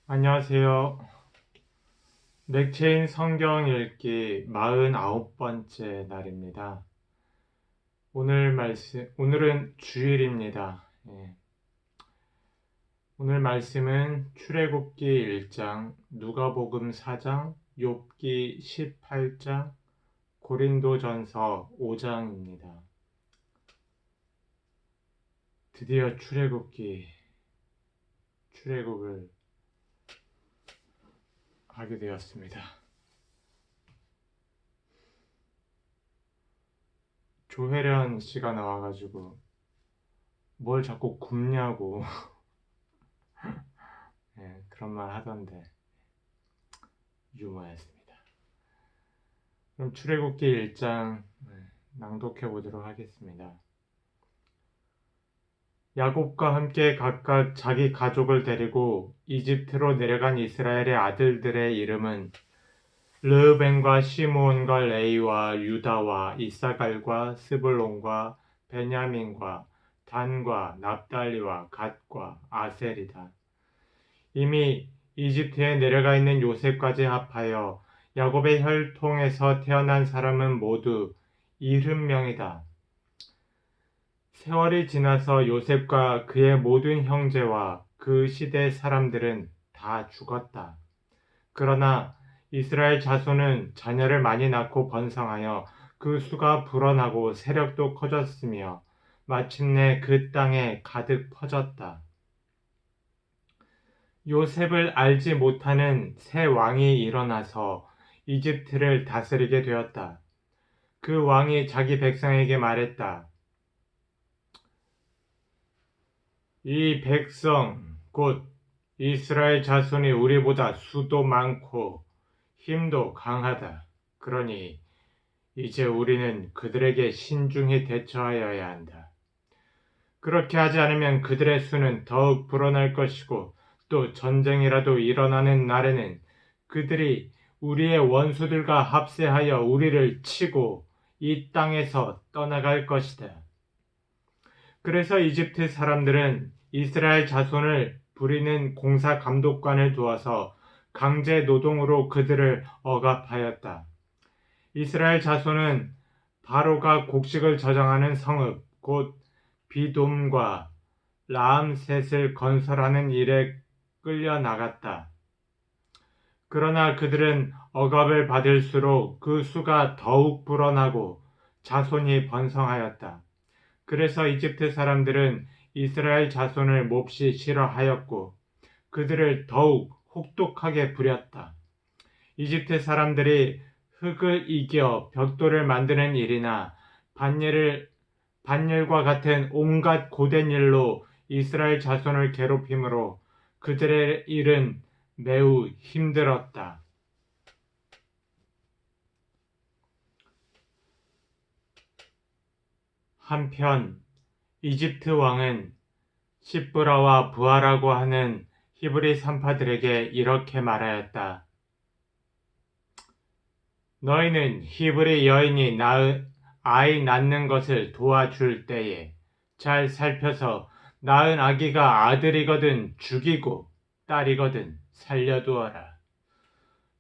안녕하세요. 맥체인 성경 읽기 49번째 날입니다. 오늘은 주일입니다. 오늘 말씀은 출애굽기 1장, 누가복음 4장, 욥기 18장, 고린도전서 5장입니다. 드디어 출애굽을 하게 되었습니다. 조혜련 씨가 나와가지고 뭘 자꾸 굽냐고 그런 말 하던데 유머였습니다. 그럼 출애굽기 1장 낭독해 보도록 하겠습니다. 야곱과 함께 각각 자기 가족을 데리고 이집트로 내려간 이스라엘의 아들들의 이름은 르우벤과 시므온과 레위와 유다와 이사갈과 스불론과 베냐민과 단과 납달리와 갓과 아셀이다. 이미 이집트에 내려가 있는 요셉까지 합하여 야곱의 혈통에서 태어난 사람은 모두 70명이다. 세월이 지나서 요셉과 그의 모든 형제와 그 시대 사람들은 다 죽었다. 그러나 이스라엘 자손은 자녀를 많이 낳고 번성하여 그 수가 불어나고 세력도 커졌으며 마침내 그 땅에 가득 퍼졌다. 요셉을 알지 못하는 새 왕이 일어나서 이집트를 다스리게 되었다. 그 왕이 자기 백성에게 말했다. 이 백성, 곧 이스라엘 자손이 우리보다 수도 많고 힘도 강하다. 그러니 이제 우리는 그들에게 신중히 대처하여야 한다. 그렇게 하지 않으면 그들의 수는 더욱 불어날 것이고 또 전쟁이라도 일어나는 날에는 그들이 우리의 원수들과 합세하여 우리를 치고 이 땅에서 떠나갈 것이다. 그래서 이집트 사람들은 이스라엘 자손을 부리는 공사 감독관을 두어서 강제 노동으로 그들을 억압하였다. 이스라엘 자손은 바로가 곡식을 저장하는 성읍 곧 비돔과 라암셋을 건설하는 일에 끌려 나갔다. 그러나 그들은 억압을 받을수록 그 수가 더욱 불어나고 자손이 번성하였다. 그래서 이집트 사람들은 이스라엘 자손을 몹시 싫어하였고 그들을 더욱 혹독하게 부렸다. 이집트 사람들이 흙을 이겨 벽돌을 만드는 일이나 반일과 같은 온갖 고된 일로 이스라엘 자손을 괴롭힘으로 그들의 일은 매우 힘들었다. 한편 이집트 왕은 시브라와 부하라고 하는 히브리 산파들에게 이렇게 말하였다. 너희는 히브리 여인이 아이 낳는 것을 도와줄 때에 잘 살펴서 낳은 아기가 아들이거든 죽이고 딸이거든 살려두어라.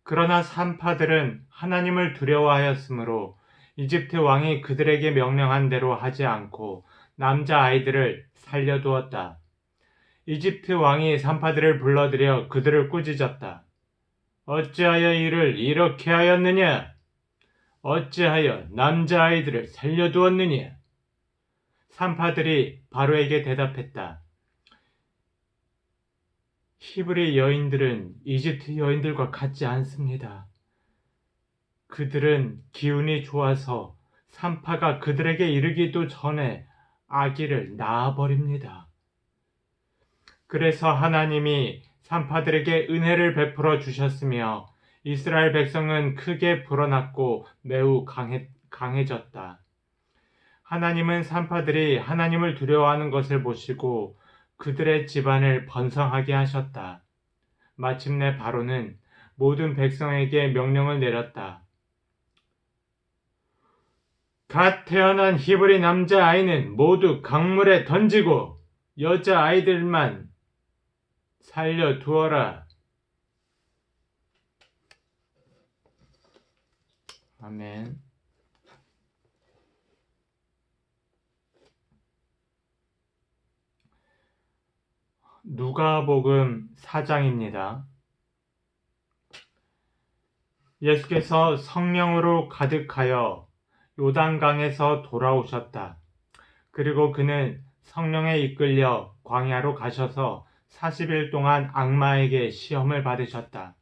그러나 산파들은 하나님을 두려워하였으므로 이집트 왕이 그들에게 명령한 대로 하지 않고 남자 아이들을 살려두었다. 이집트 왕이 산파들을 불러들여 그들을 꾸짖었다. 어찌하여 이를 이렇게 하였느냐? 어찌하여 남자아이들을 살려두었느냐? 산파들이 바로에게 대답했다. 히브리 여인들은 이집트 여인들과 같지 않습니다. 그들은 기운이 좋아서 산파가 그들에게 이르기도 전에 아기를 낳아버립니다. 그래서 하나님이 산파들에게 은혜를 베풀어 주셨으며 이스라엘 백성은 크게 불어났고 매우 강해졌다. 하나님은 산파들이 하나님을 두려워하는 것을 보시고 그들의 집안을 번성하게 하셨다. 마침내 바로는 모든 백성에게 명령을 내렸다. 갓 태어난 히브리 남자 아이는 모두 강물에 던지고 여자 아이들만 살려두어라. 아멘. 누가복음 4장입니다. 예수께서 성령으로 가득하여 요단강에서 돌아오셨다. 그리고 그는 성령에 이끌려 광야로 가셔서 40일 동안 악마에게 시험을 받으셨다.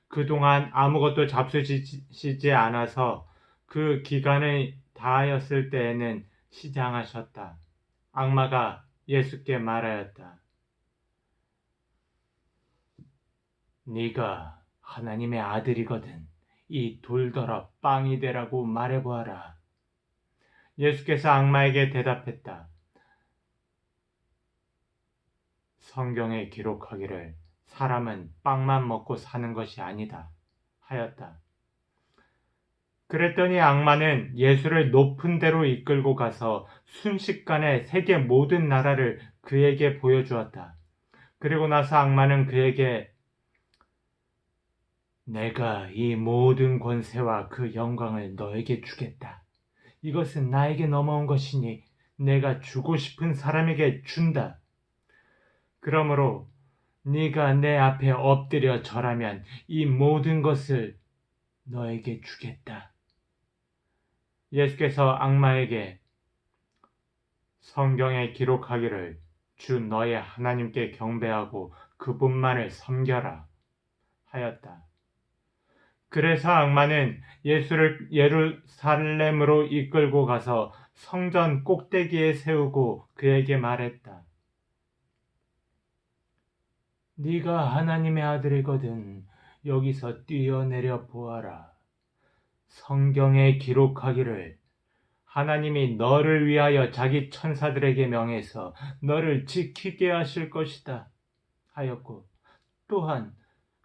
그동안 아무것도 잡수시지 않아서 그 기간을 다하였을 때에는 시장하셨다. 악마가 예수께 말하였다. 네가 하나님의 아들이거든 이 돌더러 빵이 되라고 말해보아라. 예수께서 악마에게 대답했다. 성경에 기록하기를 사람은 빵만 먹고 사는 것이 아니다 하였다. 그랬더니 악마는 예수를 높은 데로 이끌고 가서 순식간에 세계 모든 나라를 그에게 보여주었다. 그리고 나서 악마는 그에게 내가 이 모든 권세와 그 영광을 너에게 주겠다. 이것은 나에게 넘어온 것이니 내가 주고 싶은 사람에게 준다. 그러므로 네가 내 앞에 엎드려 절하면 이 모든 것을 너에게 주겠다. 예수께서 악마에게 성경에 기록하기를 주 너의 하나님께 경배하고 그분만을 섬겨라 하였다. 그래서 악마는 예수를 예루살렘으로 이끌고 가서 성전 꼭대기에 세우고 그에게 말했다. 네가 하나님의 아들이거든 여기서 뛰어내려 보아라. 성경에 기록하기를 하나님이 너를 위하여 자기 천사들에게 명해서 너를 지키게 하실 것이다 하였고 또한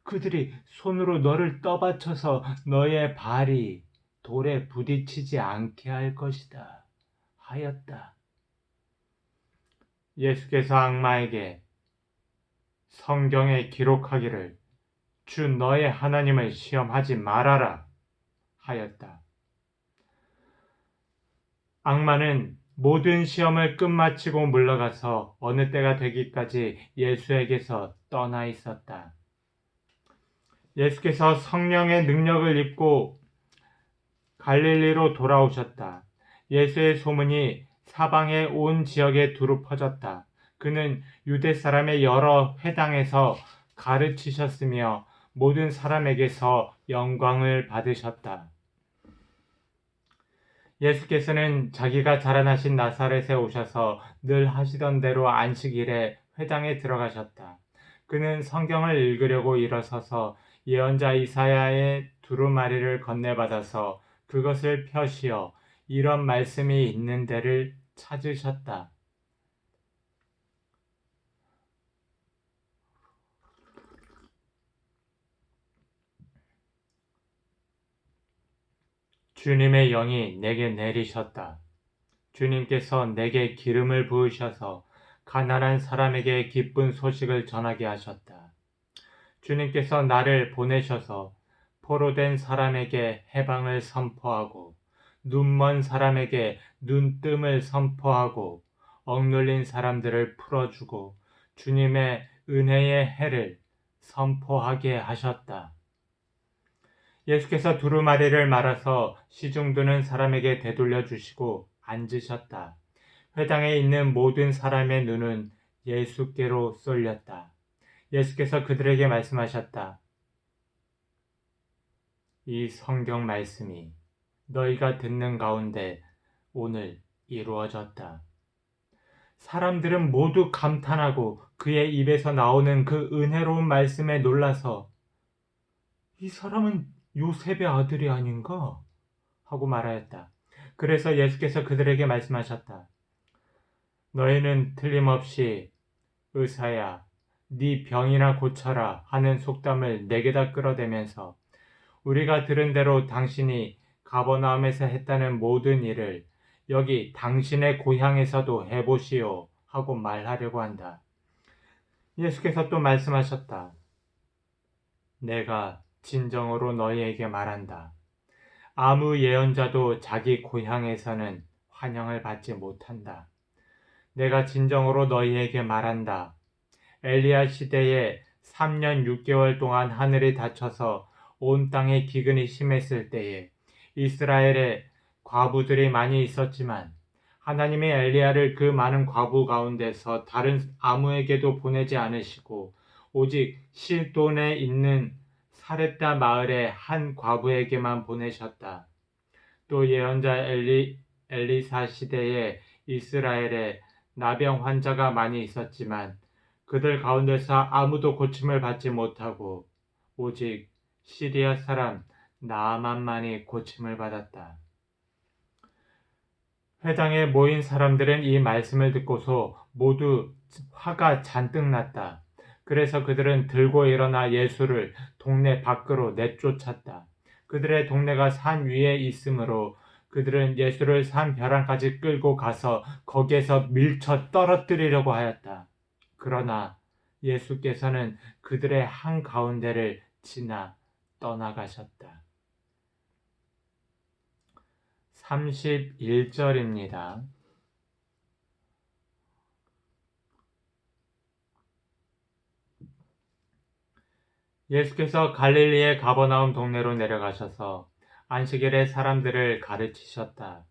그들이 손으로 너를 떠받쳐서 너의 발이 돌에 부딪히지 않게 할 것이다 하였다. 예수께서 악마에게 성경에 기록하기를 주 너의 하나님을 시험하지 말아라 하였다. 악마는 모든 시험을 끝마치고 물러가서 어느 때가 되기까지 예수에게서 떠나 있었다. 예수께서 성령의 능력을 입고 갈릴리로 돌아오셨다. 예수의 소문이 사방의 온 지역에 두루 퍼졌다. 그는 유대 사람의 여러 회당에서 가르치셨으며 모든 사람에게서 영광을 받으셨다. 예수께서는 자기가 자라나신 나사렛에 오셔서 늘 하시던 대로 안식일에 회당에 들어가셨다. 그는 성경을 읽으려고 일어서서 예언자 이사야의 두루마리를 건네받아서 그것을 펴시어 이런 말씀이 있는 데를 찾으셨다. 주님의 영이 내게 내리셨다. 주님께서 내게 기름을 부으셔서 가난한 사람에게 기쁜 소식을 전하게 하셨다. 주님께서 나를 보내셔서 포로된 사람에게 해방을 선포하고 눈먼 사람에게 눈뜸을 선포하고 억눌린 사람들을 풀어주고 주님의 은혜의 해를 선포하게 하셨다. 예수께서 두루마리를 말아서 시중드는 사람에게 되돌려 주시고 앉으셨다. 회당에 있는 모든 사람의 눈은 예수께로 쏠렸다. 예수께서 그들에게 말씀하셨다. 이 성경 말씀이 너희가 듣는 가운데 오늘 이루어졌다. 사람들은 모두 감탄하고 그의 입에서 나오는 그 은혜로운 말씀에 놀라서 이 사람은 요셉의 아들이 아닌가? 하고 말하였다. 그래서 예수께서 그들에게 말씀하셨다. 너희는 틀림없이 의사야, 네 병이나 고쳐라 하는 속담을 내게다 끌어대면서 우리가 들은 대로 당신이 가버나움에서 했다는 모든 일을 여기 당신의 고향에서도 해보시오 하고 말하려고 한다. 예수께서 또 말씀하셨다. 내가 진정으로 너희에게 말한다. 아무 예언자도 자기 고향에서는 환영을 받지 못한다. 내가 진정으로 너희에게 말한다. 엘리야 시대에 3년 6개월 동안 하늘이 닫혀서 온 땅에 기근이 심했을 때에 이스라엘에 과부들이 많이 있었지만 하나님의 엘리야를 그 많은 과부 가운데서 다른 아무에게도 보내지 않으시고 오직 시돈에 있는 사렙다 마을의 한 과부에게만 보내셨다. 또 예언자 엘리사 시대에 이스라엘에 나병 환자가 많이 있었지만 그들 가운데서 아무도 고침을 받지 못하고 오직 시리아 사람 나아만만이 고침을 받았다. 회당에 모인 사람들은 이 말씀을 듣고서 모두 화가 잔뜩 났다. 그래서 그들은 들고 일어나 예수를 동네 밖으로 내쫓았다. 그들의 동네가 산 위에 있으므로 그들은 예수를 산 벼랑까지 끌고 가서 거기에서 밀쳐 떨어뜨리려고 하였다. 그러나 예수께서는 그들의 한가운데를 지나 떠나가셨다. 31절입니다. 예수께서 갈릴리의 가버나움 동네로 내려가셔서 안식일에 사람들을 가르치셨다.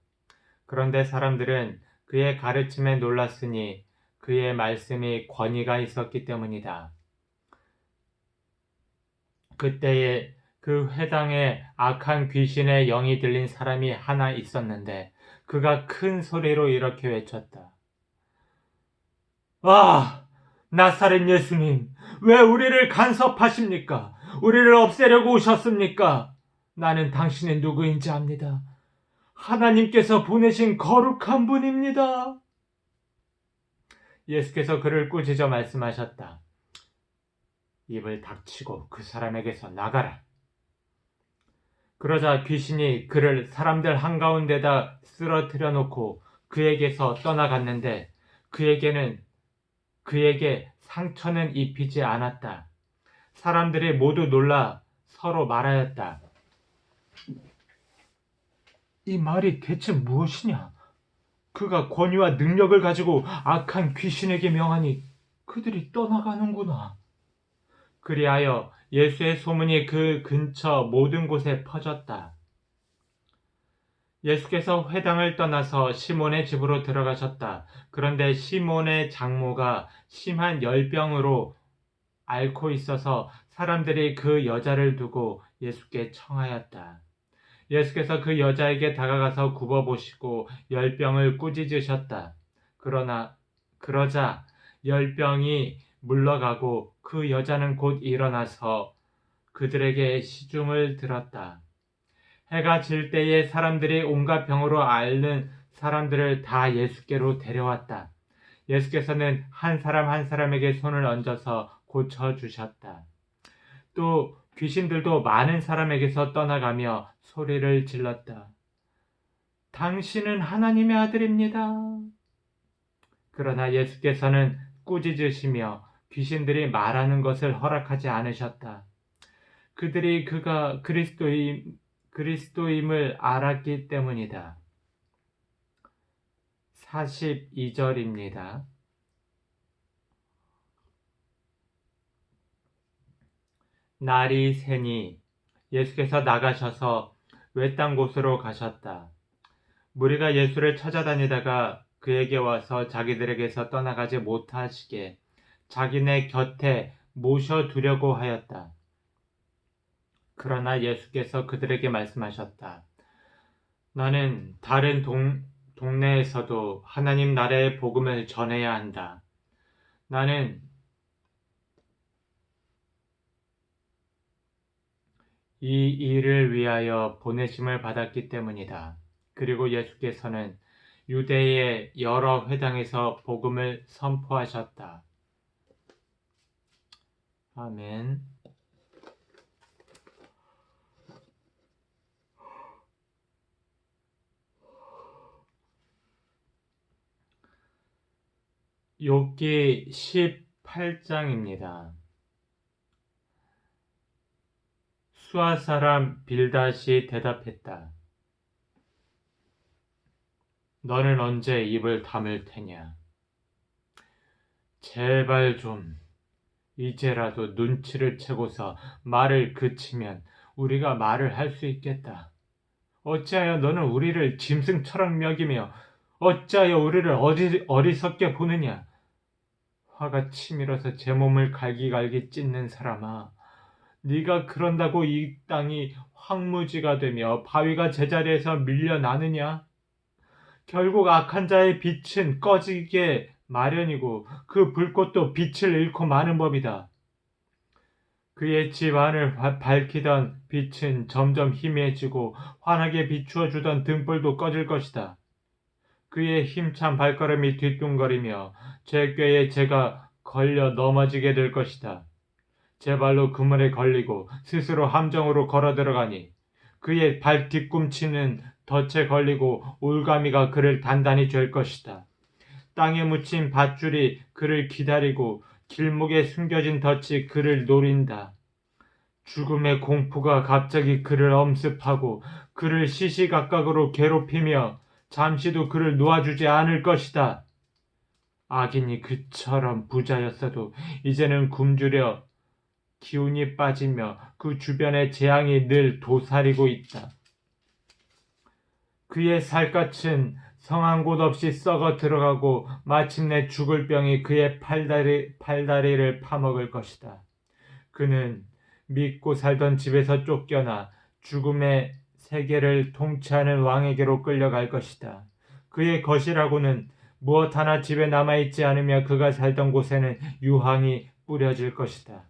그런데 사람들은 그의 가르침에 놀랐으니 그의 말씀이 권위가 있었기 때문이다. 그때에 그 회당에 악한 귀신의 영이 들린 사람이 하나 있었는데 그가 큰 소리로 이렇게 외쳤다. 아! 나사렛 예수님, 왜 우리를 간섭하십니까? 우리를 없애려고 오셨습니까? 나는 당신이 누구인지 압니다. 하나님께서 보내신 거룩한 분입니다. 예수께서 그를 꾸짖어 말씀하셨다. 입을 닥치고 그 사람에게서 나가라. 그러자 귀신이 그를 사람들 한가운데다 쓰러뜨려 놓고 그에게서 떠나갔는데 그에게 상처는 입히지 않았다. 사람들이 모두 놀라 서로 말하였다. 이 말이 대체 무엇이냐? 그가 권위와 능력을 가지고 악한 귀신에게 명하니 그들이 떠나가는구나. 그리하여 예수의 소문이 그 근처 모든 곳에 퍼졌다. 예수께서 회당을 떠나서 시몬의 집으로 들어가셨다. 그런데 시몬의 장모가 심한 열병으로 앓고 있어서 사람들이 그 여자를 두고 예수께 청하였다. 예수께서 그 여자에게 다가가서 굽어보시고 열병을 꾸짖으셨다. 그러자 열병이 물러가고 그 여자는 곧 일어나서 그들에게 시중을 들었다. 해가 질 때에 사람들이 온갖 병으로 앓는 사람들을 다 예수께로 데려왔다. 예수께서는 한 사람 한 사람에게 손을 얹어서 고쳐주셨다. 또 귀신들도 많은 사람에게서 떠나가며 소리를 질렀다. 당신은 하나님의 아들입니다. 그러나 예수께서는 꾸짖으시며 귀신들이 말하는 것을 허락하지 않으셨다. 그들이 그가 그리스도임을 알았기 때문이다. 42절입니다. 날이 새니 예수께서 나가셔서 외딴 곳으로 가셨다. 무리가 예수를 찾아다니다가 그에게 와서 자기들에게서 떠나가지 못하시게 자기네 곁에 모셔두려고 하였다. 그러나 예수께서 그들에게 말씀하셨다. 나는 다른 동네에서도 하나님 나라의 복음을 전해야 한다. 나는 이 일을 위하여 보내심을 받았기 때문이다. 그리고 예수께서는 유대의 여러 회당에서 복음을 선포하셨다. 아멘. 욥기 18장입니다. 수아 사람 빌닷이 대답했다. 너는 언제 입을 다물 테냐? 제발 좀 이제라도 눈치를 채고서 말을 그치면 우리가 말을 할 수 있겠다. 어찌하여 너는 우리를 짐승처럼 여기며 어찌하여 우리를 어리석게 보느냐? 화가 치밀어서 제 몸을 갈기갈기 찢는 사람아, 네가 그런다고 이 땅이 황무지가 되며 바위가 제자리에서 밀려나느냐? 결국 악한 자의 빛은 꺼지게 마련이고 그 불꽃도 빛을 잃고 마는 법이다. 그의 집 안을 밝히던 빛은 점점 희미해지고 환하게 비추어 주던 등불도 꺼질 것이다. 그의 힘찬 발걸음이 뒤뚱거리며 제 꾀에 제가 걸려 넘어지게 될 것이다. 제 발로 그물에 걸리고 스스로 함정으로 걸어 들어가니 그의 발 뒤꿈치는 덫에 걸리고 올가미가 그를 단단히 쥘 것이다. 땅에 묻힌 밧줄이 그를 기다리고 길목에 숨겨진 덫이 그를 노린다. 죽음의 공포가 갑자기 그를 엄습하고 그를 시시각각으로 괴롭히며 잠시도 그를 놓아주지 않을 것이다. 악인이 그처럼 부자였어도 이제는 굶주려 기운이 빠지며 그 주변에 재앙이 늘 도사리고 있다. 그의 살갗은 성한 곳 없이 썩어 들어가고 마침내 죽을 병이 그의 팔다리를 파먹을 것이다. 그는 믿고 살던 집에서 쫓겨나 죽음의 세계를 통치하는 왕에게로 끌려갈 것이다. 그의 것이라고는 무엇 하나 집에 남아있지 않으며 그가 살던 곳에는 유황이 뿌려질 것이다.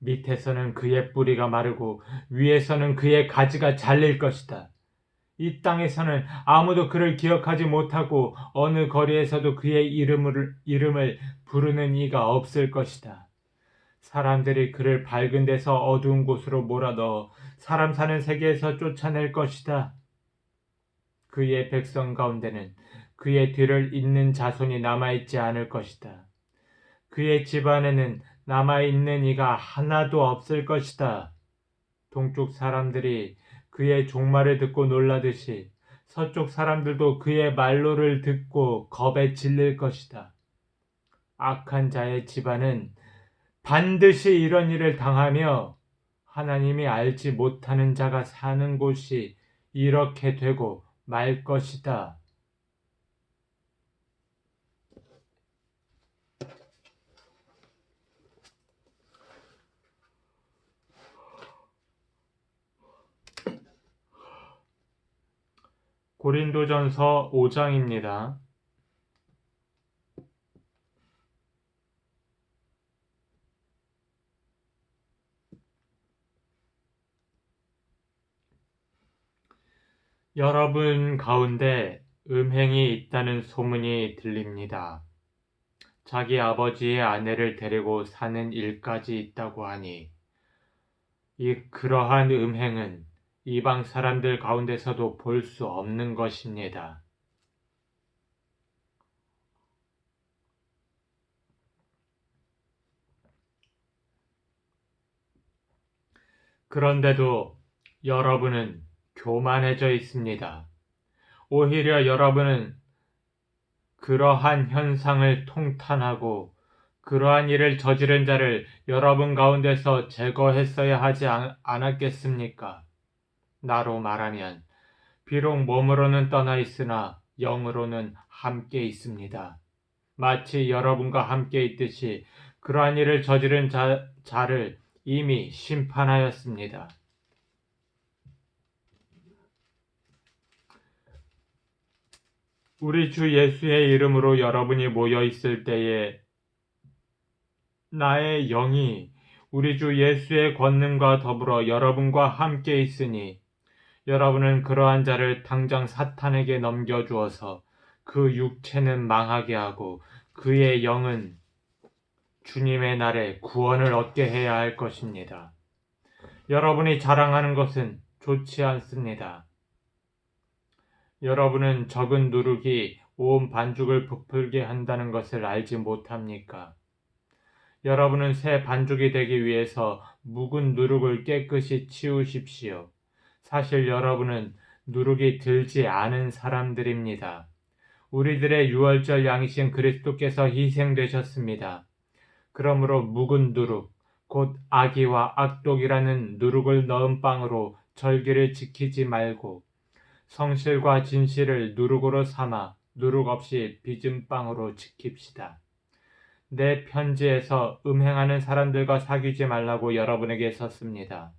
밑에서는 그의 뿌리가 마르고 위에서는 그의 가지가 잘릴 것이다. 이 땅에서는 아무도 그를 기억하지 못하고 어느 거리에서도 그의 이름을 부르는 이가 없을 것이다. 사람들이 그를 밝은 데서 어두운 곳으로 몰아넣어 사람 사는 세계에서 쫓아낼 것이다. 그의 백성 가운데는 그의 뒤를 잇는 자손이 남아있지 않을 것이다. 그의 집안에는 남아있는 이가 하나도 없을 것이다. 동쪽 사람들이 그의 종말을 듣고 놀라듯이 서쪽 사람들도 그의 말로를 듣고 겁에 질릴 것이다. 악한 자의 집안은 반드시 이런 일을 당하며 하나님이 알지 못하는 자가 사는 곳이 이렇게 되고 말 것이다. 고린도전서 5장입니다. 여러분 가운데 음행이 있다는 소문이 들립니다. 자기 아버지의 아내를 데리고 사는 일까지 있다고 하니 그러한 음행은 이방 사람들 가운데서도 볼 수 없는 것입니다. 그런데도 여러분은 교만해져 있습니다. 오히려 여러분은 그러한 현상을 통탄하고 그러한 일을 저지른 자를 여러분 가운데서 제거했어야 하지 않았겠습니까? 나로 말하면 비록 몸으로는 떠나 있으나 영으로는 함께 있습니다. 마치 여러분과 함께 있듯이 그러한 일을 저지른 자를 이미 심판하였습니다. 우리 주 예수의 이름으로 여러분이 모여 있을 때에 나의 영이 우리 주 예수의 권능과 더불어 여러분과 함께 있으니 여러분은 그러한 자를 당장 사탄에게 넘겨주어서 그 육체는 망하게 하고 그의 영은 주님의 날에 구원을 얻게 해야 할 것입니다. 여러분이 자랑하는 것은 좋지 않습니다. 여러분은 적은 누룩이 온 반죽을 부풀게 한다는 것을 알지 못합니까? 여러분은 새 반죽이 되기 위해서 묵은 누룩을 깨끗이 치우십시오. 사실 여러분은 누룩이 들지 않은 사람들입니다. 우리들의 유월절 양이신 그리스도께서 희생되셨습니다. 그러므로 묵은 누룩, 곧 악의와 악독이라는 누룩을 넣은 빵으로 절기를 지키지 말고 성실과 진실을 누룩으로 삼아 누룩 없이 빚은 빵으로 지킵시다. 내 편지에서 음행하는 사람들과 사귀지 말라고 여러분에게 썼습니다.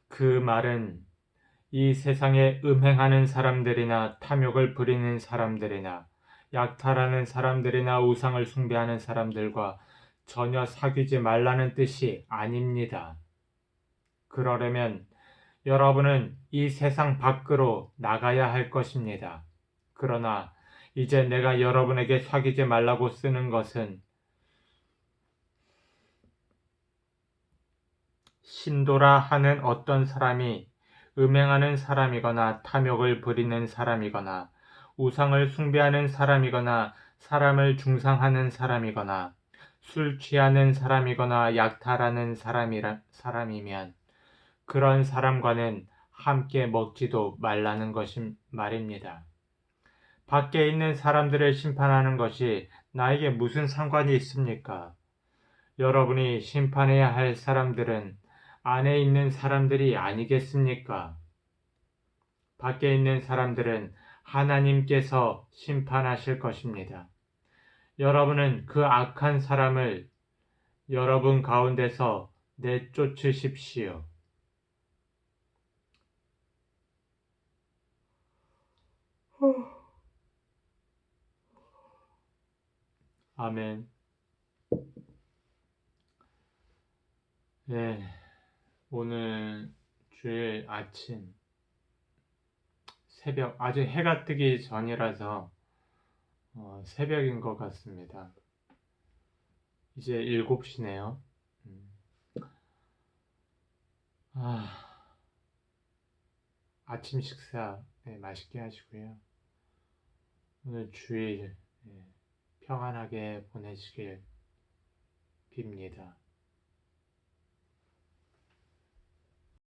그 말은 이 세상에 음행하는 사람들이나 탐욕을 부리는 사람들이나 약탈하는 사람들이나 우상을 숭배하는 사람들과 전혀 사귀지 말라는 뜻이 아닙니다. 그러려면 여러분은 이 세상 밖으로 나가야 할 것입니다. 그러나 이제 내가 여러분에게 사귀지 말라고 쓰는 것은 신도라 하는 어떤 사람이 음행하는 사람이거나 탐욕을 부리는 사람이거나 우상을 숭배하는 사람이거나 사람을 중상하는 사람이거나 술 취하는 사람이거나 약탈하는 사람이면 그런 사람과는 함께 먹지도 말라는 것임 말입니다. 밖에 있는 사람들을 심판하는 것이 나에게 무슨 상관이 있습니까? 여러분이 심판해야 할 사람들은 안에 있는 사람들이 아니겠습니까? 밖에 있는 사람들은 하나님께서 심판하실 것입니다. 여러분은 그 악한 사람을 여러분 가운데서 내쫓으십시오. 아멘. 네, 오늘 주일 아침 새벽, 아직 해가 뜨기 전이라서 새벽인 것 같습니다. 이제 7시네요. 아침 식사 맛있게 하시고요. 오늘 주일 평안하게 보내시길 빕니다.